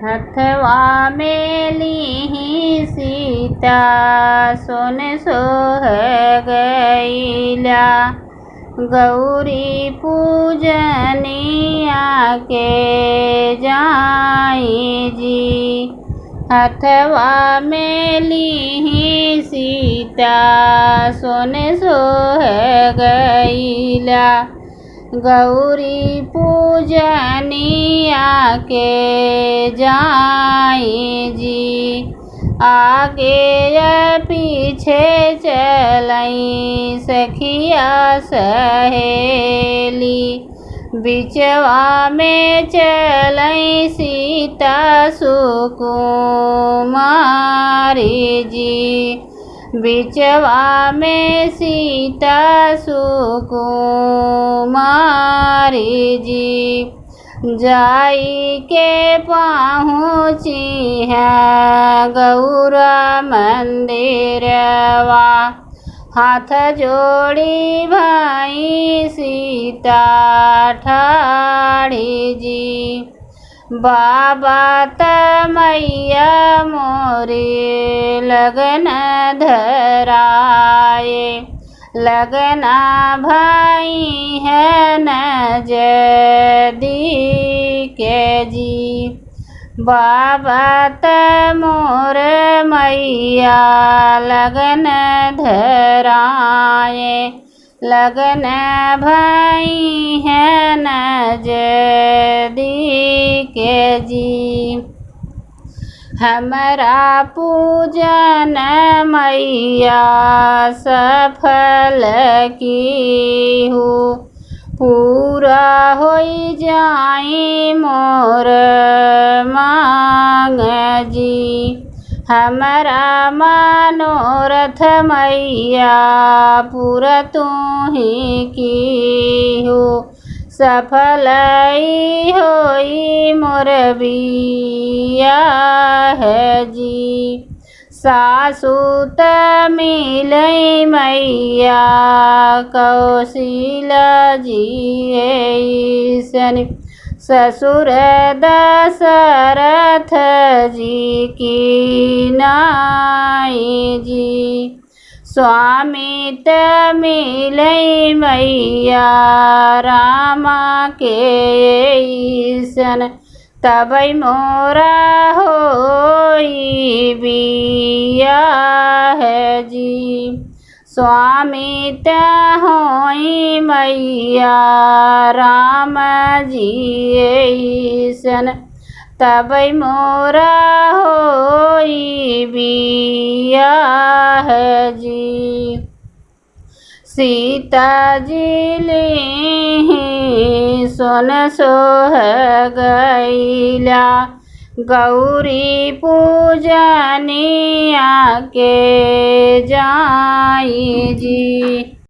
हथवा में लीही सीता सोन सोह गईला। गौरी पूजनिया के जाई जी। हथवा में लीही सीता सोन सोह गईला। गौरी पूजनिया के जाई जी। आगे या पीछे चलई सखिया सहेली। बिचवा में चलई सीता सुकुमारी जी। बिचवा में सीता सुकुमारी जी। जाई के पहुँची है गौरा मंदिरवा। हाथ जोड़ी भाई सीता ठाड़ी जी। बाबा तमैया मोरे लगन धराए। लगना भाई है नजदीक जी। बाबा तमोर मैया लगन धराए। लगन भाई है नजदीक जी। हमरा पूजन मैया सफल की हूँ। पूरा होई जाई मोर मांग जी। हमरा मनोरथ मैया पूरा तू ही की हूँ। सफल होई मोर बियाह जी। सासु त मिलई मैया कौशिला जी ऐसन। ससुर दशरथ जी की नाई जी। स्वामी त मिलई मैया रामा के ऐसन। तबै मोरा होई बियाह जी। स्वामी त होई मैया राम जी ऐसन। तबै मोरा होई बियाह जी। सीता जी लीही सोन सोह गईला। गौरी पूजनिया के जाई जी।